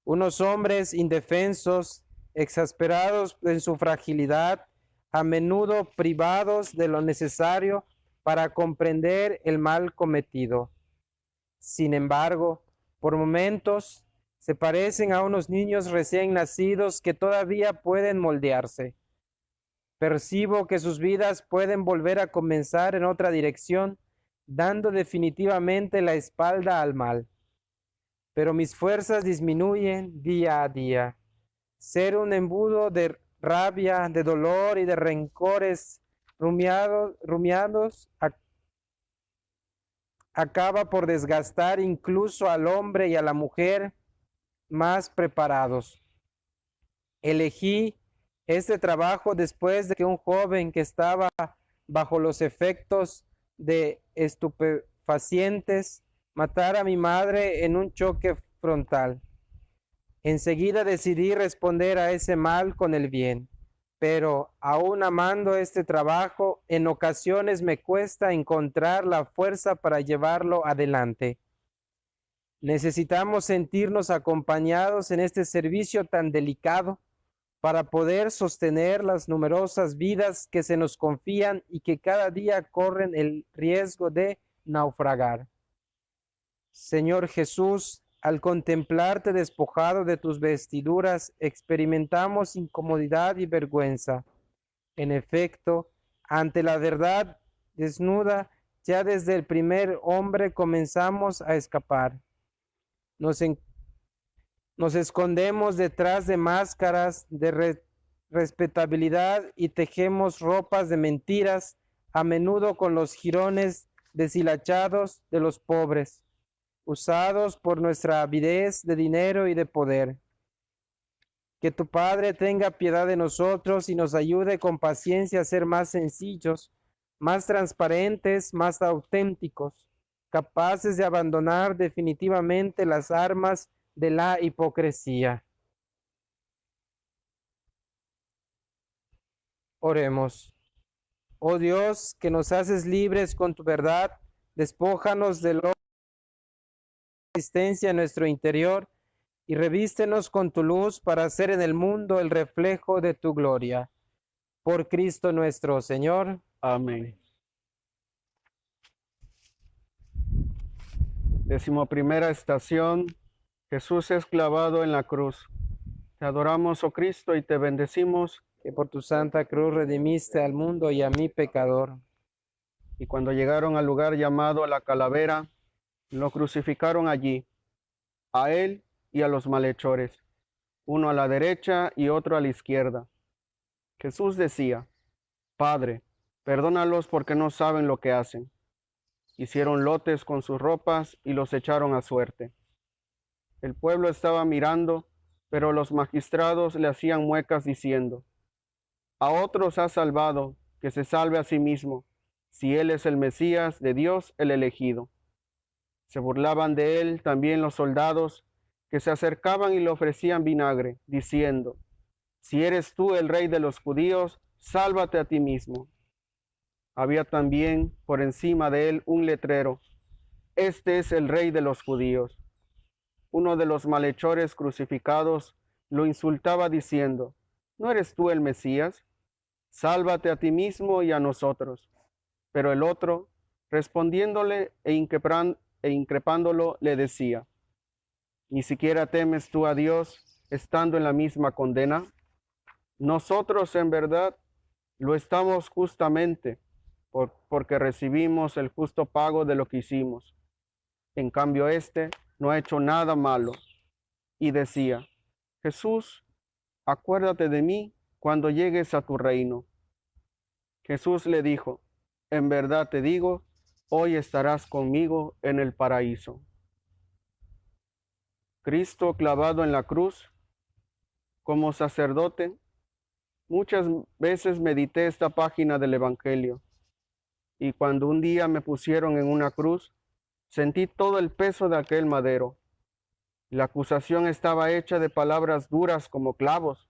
Unos hombres indefensos, exasperados en su fragilidad, a menudo privados de lo necesario para comprender el mal cometido. Sin embargo, por momentos se parecen a unos niños recién nacidos que todavía pueden moldearse. Percibo que sus vidas pueden volver a comenzar en otra dirección, dando definitivamente la espalda al mal. Pero mis fuerzas disminuyen día a día. Ser un embudo de rabia, de dolor y de rencores rumiados acaba por desgastar incluso al hombre y a la mujer más preparados. Elegí este trabajo después de que un joven que estaba bajo los efectos de estupefacientes matara a mi madre en un choque frontal. Enseguida decidí responder a ese mal con el bien, pero aún amando este trabajo, en ocasiones me cuesta encontrar la fuerza para llevarlo adelante. Necesitamos sentirnos acompañados en este servicio tan delicado para poder sostener las numerosas vidas que se nos confían y que cada día corren el riesgo de naufragar. Señor Jesús, al contemplarte despojado de tus vestiduras, experimentamos incomodidad y vergüenza. En efecto, ante la verdad desnuda, ya desde el primer hombre comenzamos a escapar. Nos escondemos detrás de máscaras de respetabilidad y tejemos ropas de mentiras, a menudo con los jirones deshilachados de los pobres, usados por nuestra avidez de dinero y de poder. Que tu Padre tenga piedad de nosotros y nos ayude con paciencia a ser más sencillos, más transparentes, más auténticos, capaces de abandonar definitivamente las armas de la hipocresía. Oremos. Oh Dios, que nos haces libres con tu verdad, despójanos de la existencia en nuestro interior y revístenos con tu luz para hacer en el mundo el reflejo de tu gloria. Por Cristo nuestro Señor. Amén. 11ª estación. Jesús es clavado en la cruz. Te adoramos, oh Cristo, y te bendecimos, que por tu santa cruz redimiste al mundo y a mí pecador. Y cuando llegaron al lugar llamado La Calavera, lo crucificaron allí, a él y a los malhechores, uno a la derecha y otro a la izquierda. Jesús decía, Padre, perdónalos porque no saben lo que hacen. Hicieron lotes con sus ropas y los echaron a suerte. El pueblo estaba mirando, pero los magistrados le hacían muecas diciendo, a otros ha salvado, que se salve a sí mismo, si él es el Mesías de Dios, el elegido. Se burlaban de él también los soldados, que se acercaban y le ofrecían vinagre, diciendo, si eres tú el rey de los judíos, sálvate a ti mismo. Había también por encima de él un letrero, este es el rey de los judíos. Uno de los malhechores crucificados lo insultaba diciendo, ¿no eres tú el Mesías? Sálvate a ti mismo y a nosotros. Pero el otro, respondiéndole e increpándolo, le decía, ¿ni siquiera temes tú a Dios estando en la misma condena? Nosotros en verdad Lo estamos justamente porque recibimos el justo pago de lo que hicimos. En cambio, este no ha hecho nada malo. Y decía, Jesús, acuérdate de mí cuando llegues a tu reino. Jesús le dijo, en verdad te digo, hoy estarás conmigo en el paraíso. Cristo clavado en la cruz, como sacerdote, muchas veces medité esta página del Evangelio, y cuando un día me pusieron en una cruz, sentí todo el peso de aquel madero. La acusación estaba hecha de palabras duras como clavos.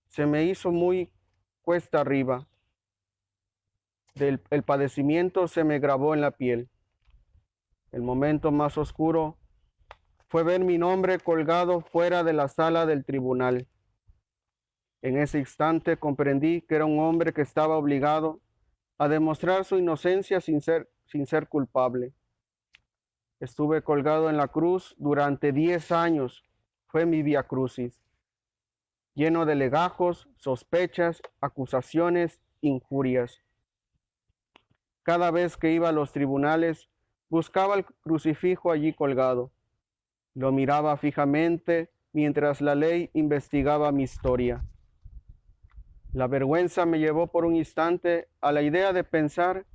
Se me hizo muy cuesta arriba. El padecimiento se me grabó en la piel. El momento más oscuro fue ver mi nombre colgado fuera de la sala del tribunal. En ese instante comprendí que era un hombre que estaba obligado a demostrar su inocencia sin ser culpable. Estuve colgado en la cruz durante 10 años. Fue mi vía crucis, lleno de legajos, sospechas, acusaciones, injurias. Cada vez que iba a los tribunales, buscaba el crucifijo allí colgado. Lo miraba fijamente mientras la ley investigaba mi historia. La vergüenza me llevó por un instante a la idea de pensar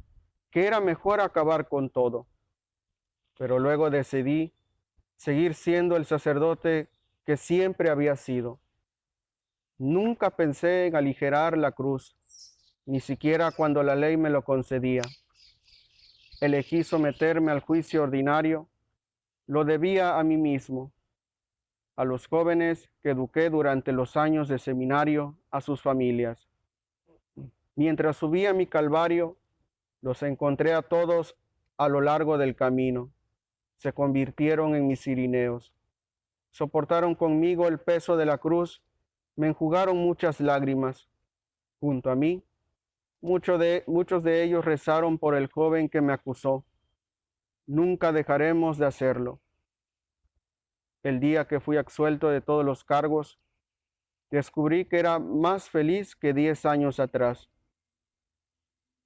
que era mejor acabar con todo. Pero luego decidí seguir siendo el sacerdote que siempre había sido. Nunca pensé en aligerar la cruz, ni siquiera cuando la ley me lo concedía. Elegí someterme al juicio ordinario. Lo debía a mí mismo, a los jóvenes que eduqué durante los años de seminario, a sus familias. Mientras subía mi calvario, los encontré a todos a lo largo del camino. Se convirtieron en mis cirineos. Soportaron conmigo el peso de la cruz, me enjugaron muchas lágrimas. Junto a mí, muchos de ellos rezaron por el joven que me acusó. Nunca dejaremos de hacerlo. El día que fui absuelto de todos los cargos, descubrí que era más feliz que 10 años atrás.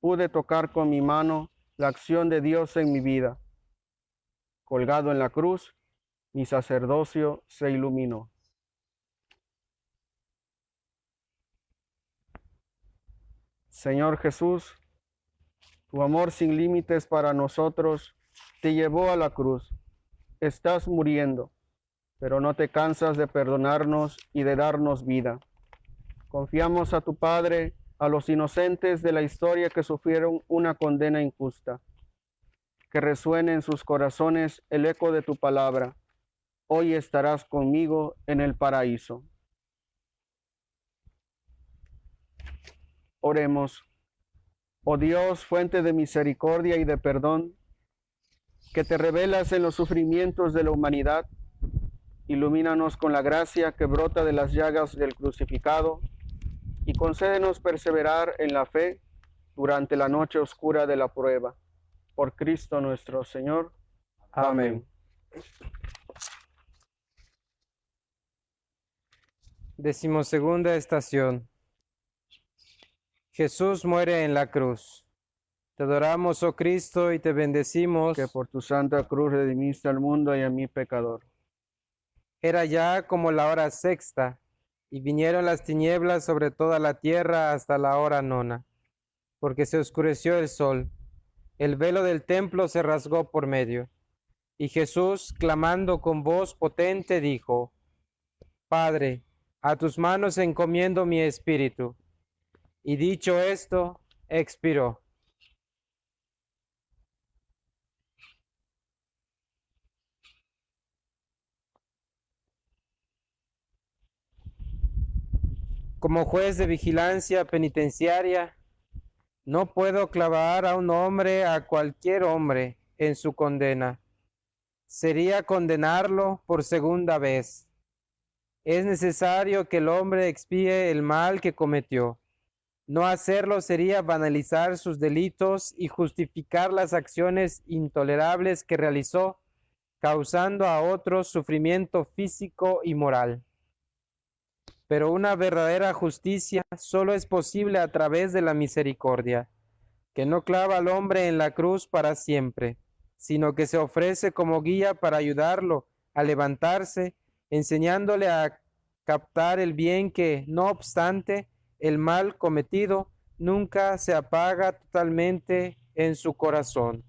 Pude tocar con mi mano la acción de Dios en mi vida. Colgado en la cruz, mi sacerdocio se iluminó. Señor Jesús, tu amor sin límites para nosotros te llevó a la cruz. Estás muriendo, pero no te cansas de perdonarnos y de darnos vida. Confiamos a tu Padre, a los inocentes de la historia que sufrieron una condena injusta. Que resuene en sus corazones el eco de tu palabra. Hoy estarás conmigo en el paraíso. Oremos. Oh Dios, fuente de misericordia y de perdón, que te revelas en los sufrimientos de la humanidad, ilumínanos con la gracia que brota de las llagas del crucificado y concédenos perseverar en la fe durante la noche oscura de la prueba. Por Cristo nuestro Señor. Amén. Decimosegunda estación. Jesús muere en la cruz. Te adoramos, oh Cristo, y te bendecimos. Que por tu santa cruz redimiste al mundo y a mí pecador. Era ya como la hora sexta, y vinieron las tinieblas sobre toda la tierra hasta la hora nona, porque se oscureció el sol. El velo del templo se rasgó por medio. Y Jesús, clamando con voz potente, dijo: Padre, a tus manos encomiendo mi espíritu. Y dicho esto, expiró. Como juez de vigilancia penitenciaria, no puedo clavar a un hombre, a cualquier hombre, en su condena. Sería condenarlo por segunda vez. Es necesario que el hombre expíe el mal que cometió. No hacerlo sería banalizar sus delitos y justificar las acciones intolerables que realizó, causando a otros sufrimiento físico y moral. pero una verdadera justicia solo es posible a través de la misericordia, que no clava al hombre en la cruz para siempre, sino que se ofrece como guía para ayudarlo a levantarse, enseñándole a captar el bien que, no obstante, el mal cometido nunca se apaga totalmente en su corazón.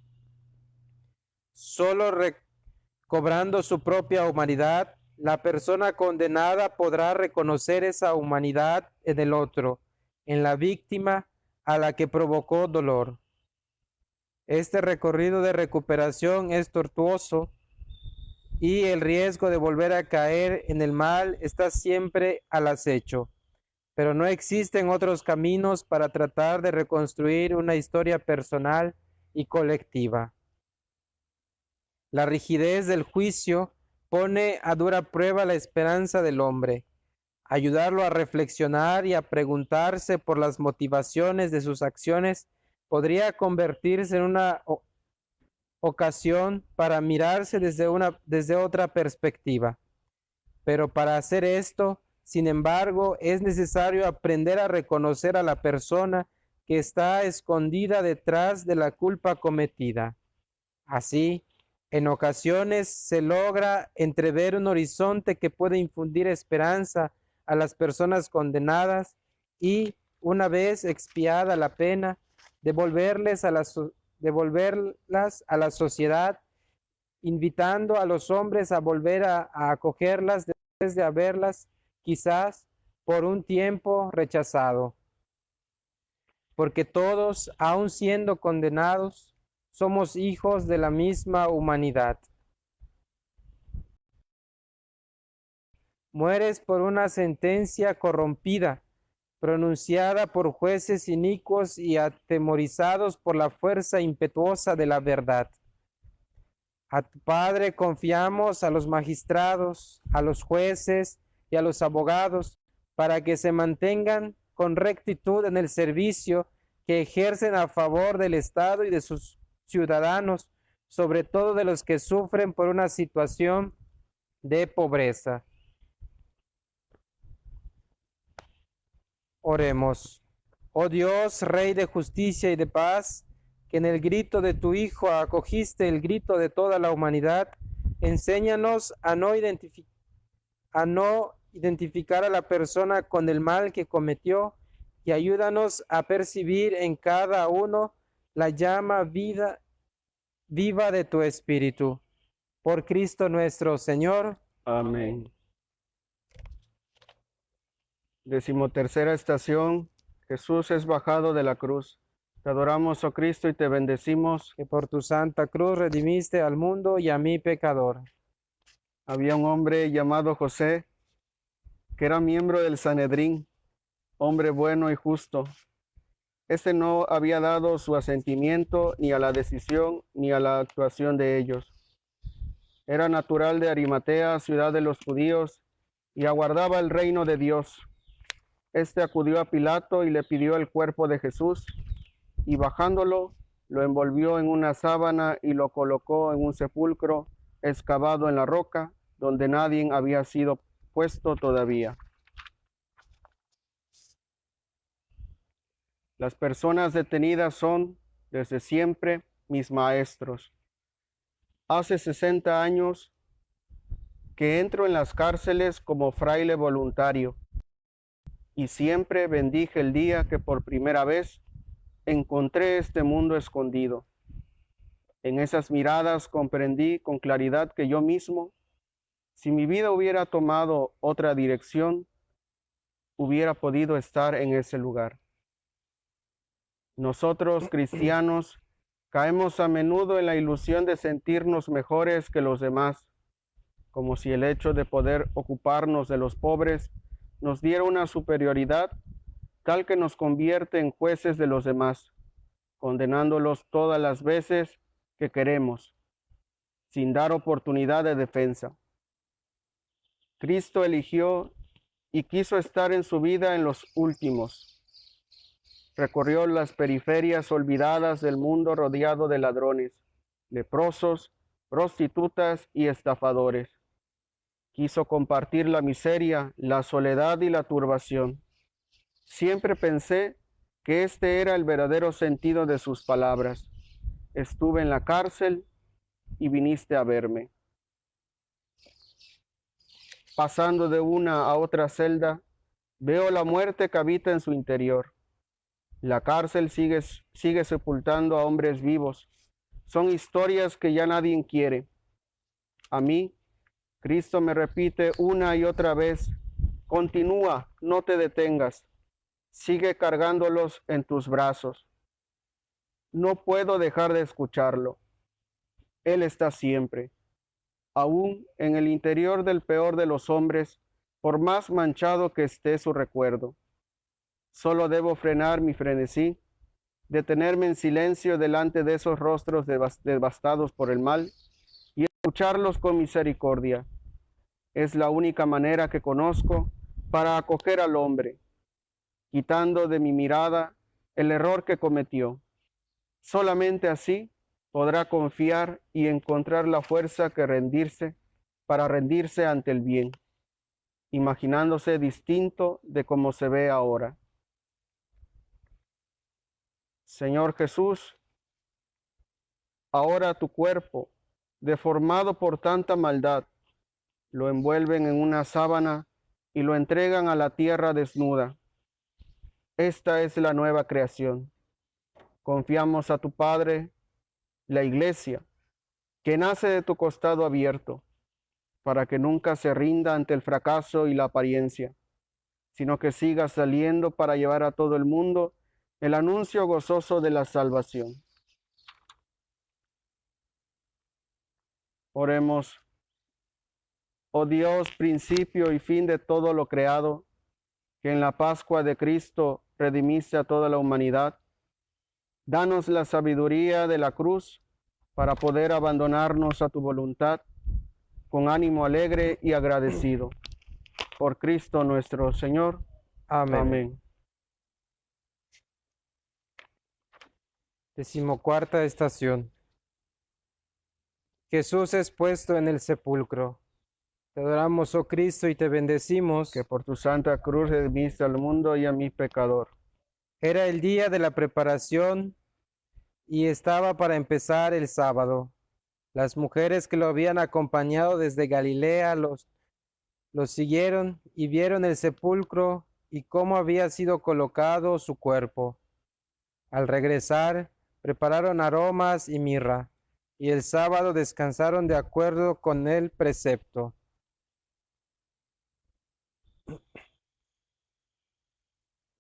Solo recobrando su propia humanidad, la persona condenada podrá reconocer esa humanidad en el otro, en la víctima a la que provocó dolor. Este recorrido de recuperación es tortuoso y el riesgo de volver a caer en el mal está siempre al acecho, pero no existen otros caminos para tratar de reconstruir una historia personal y colectiva. La rigidez del juicio pone a dura prueba la esperanza del hombre. Ayudarlo a reflexionar y a preguntarse por las motivaciones de sus acciones podría convertirse en una ocasión para mirarse desde otra perspectiva. Pero para hacer esto, sin embargo, es necesario aprender a reconocer a la persona que está escondida detrás de la culpa cometida. Así, en ocasiones se logra entrever un horizonte que puede infundir esperanza a las personas condenadas y, una vez expiada la pena, devolverlas a la sociedad, invitando a los hombres a volver a acogerlas después de haberlas quizás por un tiempo rechazado. Porque todos, aun siendo condenados, somos hijos de la misma humanidad. Mueres por una sentencia corrompida, pronunciada por jueces inicuos y atemorizados por la fuerza impetuosa de la verdad. A tu Padre confiamos a los magistrados, a los jueces y a los abogados, para que se mantengan con rectitud en el servicio que ejercen a favor del Estado y de sus ciudadanos, sobre todo de los que sufren por una situación de pobreza. Oremos. Oh Dios, Rey de justicia y de paz, que en el grito de tu Hijo acogiste el grito de toda la humanidad, enséñanos a no identificar a la persona con el mal que cometió y ayúdanos a percibir en cada uno la llama viva de tu Espíritu. Por Cristo nuestro Señor. Amén. 13ª estación. Jesús es bajado de la cruz. Te adoramos, oh Cristo, y te bendecimos. Que por tu santa cruz redimiste al mundo y a mí pecador. Había un hombre llamado José, que era miembro del Sanedrín, hombre bueno y justo. Este no había dado su asentimiento ni a la decisión ni a la actuación de ellos. Era natural de Arimatea, ciudad de los judíos, y aguardaba el reino de Dios. Este acudió a Pilato y le pidió el cuerpo de Jesús, y bajándolo, lo envolvió en una sábana y lo colocó en un sepulcro excavado en la roca, donde nadie había sido puesto todavía. Las personas detenidas son, desde siempre, mis maestros. Hace 60 años que entro en las cárceles como fraile voluntario, y siempre bendije el día que por primera vez encontré este mundo escondido. En esas miradas comprendí con claridad que yo mismo, si mi vida hubiera tomado otra dirección, hubiera podido estar en ese lugar. Nosotros, cristianos, caemos a menudo en la ilusión de sentirnos mejores que los demás, como si el hecho de poder ocuparnos de los pobres nos diera una superioridad tal que nos convierte en jueces de los demás, condenándolos todas las veces que queremos, sin dar oportunidad de defensa. Cristo eligió y quiso estar en su vida en los últimos. Recorrió las periferias olvidadas del mundo rodeado de ladrones, leprosos, prostitutas y estafadores. Quiso compartir la miseria, la soledad y la turbación. Siempre pensé que este era el verdadero sentido de sus palabras. Estuve en la cárcel y viniste a verme. Pasando de una a otra celda, veo la muerte que habita en su interior. La cárcel sigue sepultando a hombres vivos. Son historias que ya nadie quiere. A mí, Cristo me repite una y otra vez: continúa, no te detengas. Sigue cargándolos en tus brazos. No puedo dejar de escucharlo. Él está siempre, aún en el interior del peor de los hombres, por más manchado que esté su recuerdo. Solo debo frenar mi frenesí, detenerme en silencio delante de esos rostros devastados por el mal y escucharlos con misericordia. Es la única manera que conozco para acoger al hombre, quitando de mi mirada el error que cometió. Solamente así podrá confiar y encontrar la fuerza para rendirse ante el bien, imaginándose distinto de cómo se ve ahora. Señor Jesús, ahora tu cuerpo, deformado por tanta maldad, lo envuelven en una sábana y lo entregan a la tierra desnuda. Esta es la nueva creación. Confiamos a tu Padre, la Iglesia, que nace de tu costado abierto, para que nunca se rinda ante el fracaso y la apariencia, sino que siga saliendo para llevar a todo el mundo el anuncio gozoso de la salvación. Oremos. Oh Dios, principio y fin de todo lo creado, que en la Pascua de Cristo redimiste a toda la humanidad, danos la sabiduría de la cruz para poder abandonarnos a tu voluntad con ánimo alegre y agradecido. Por Cristo nuestro Señor. Amén. Amén. 14ª estación. Jesús es puesto en el sepulcro. Te adoramos, oh Cristo, y te bendecimos. Que por tu santa cruz redimiste al mundo y a mi pecador. Era el día de la preparación y estaba para empezar el sábado. Las mujeres que lo habían acompañado desde Galilea los siguieron y vieron el sepulcro y cómo había sido colocado su cuerpo. Al regresar, prepararon aromas y mirra, y el sábado descansaron de acuerdo con el precepto.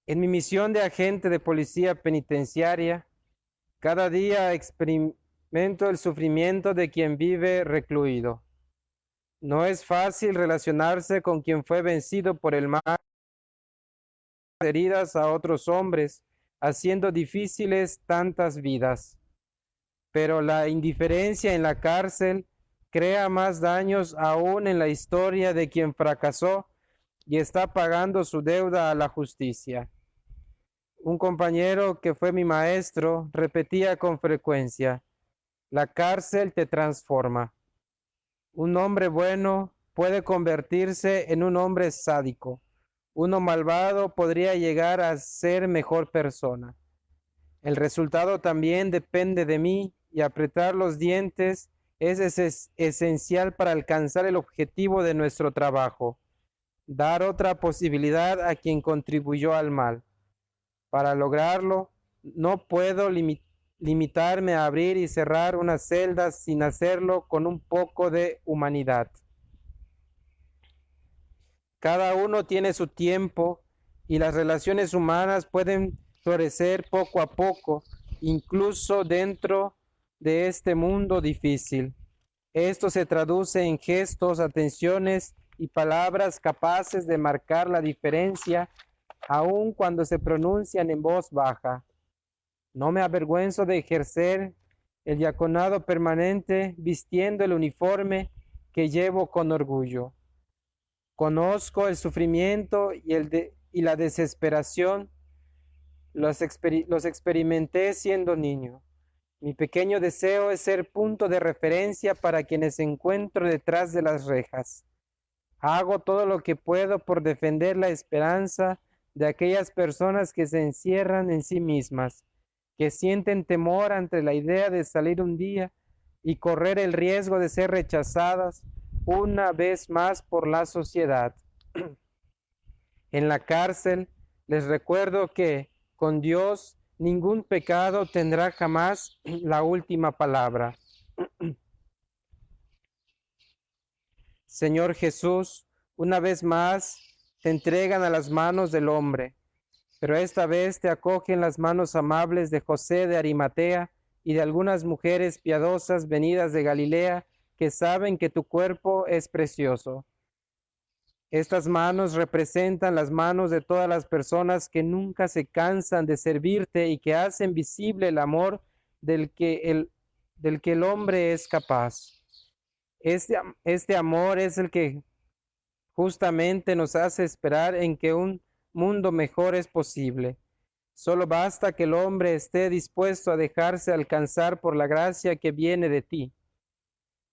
En mi misión de agente de policía penitenciaria, cada día experimento el sufrimiento de quien vive recluido. No es fácil relacionarse con quien fue vencido por el mal, heridas a otros hombres, haciendo difíciles tantas vidas. Pero la indiferencia en la cárcel crea más daños aún en la historia de quien fracasó y está pagando su deuda a la justicia. Un compañero que fue mi maestro repetía con frecuencia: la cárcel te transforma. Un hombre bueno puede convertirse en un hombre sádico. Uno malvado podría llegar a ser mejor persona. El resultado también depende de mí y apretar los dientes es esencial para alcanzar el objetivo de nuestro trabajo: dar otra posibilidad a quien contribuyó al mal. Para lograrlo, no puedo limitarme a abrir y cerrar una celda sin hacerlo con un poco de humanidad. Cada uno tiene su tiempo y las relaciones humanas pueden florecer poco a poco, incluso dentro de este mundo difícil. Esto se traduce en gestos, atenciones y palabras capaces de marcar la diferencia, aun cuando se pronuncian en voz baja. No me avergüenzo de ejercer el diaconado permanente vistiendo el uniforme que llevo con orgullo. Conozco el sufrimiento y la desesperación. Los experimenté siendo niño. Mi pequeño deseo es ser punto de referencia para quienes encuentro detrás de las rejas. Hago todo lo que puedo por defender la esperanza de aquellas personas que se encierran en sí mismas, que sienten temor ante la idea de salir un día y correr el riesgo de ser rechazadas una vez más por la sociedad. En la cárcel les recuerdo que con Dios ningún pecado tendrá jamás la última palabra. Señor Jesús, una vez más te entregan a las manos del hombre, pero esta vez te acogen las manos amables de José de Arimatea y de algunas mujeres piadosas venidas de Galilea que saben que tu cuerpo es precioso. Estas manos representan las manos de todas las personas que nunca se cansan de servirte y que hacen visible el amor del que el hombre es capaz. Este amor es el que justamente nos hace esperar en que un mundo mejor es posible. Solo basta que el hombre esté dispuesto a dejarse alcanzar por la gracia que viene de ti.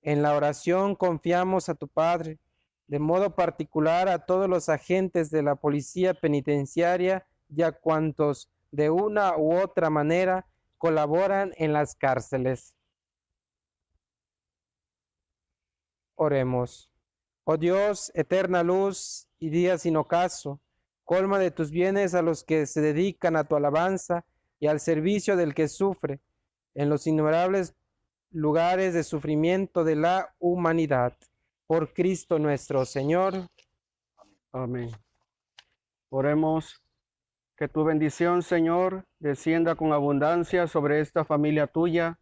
En la oración confiamos a tu Padre, de modo particular a todos los agentes de la policía penitenciaria y a cuantos de una u otra manera colaboran en las cárceles. Oremos. Oh Dios, eterna luz y día sin ocaso, colma de tus bienes a los que se dedican a tu alabanza y al servicio del que sufre en los innumerables lugares de sufrimiento de la humanidad. Por Cristo nuestro Señor. Amén. Oremos. Que tu bendición, Señor, descienda con abundancia sobre esta familia tuya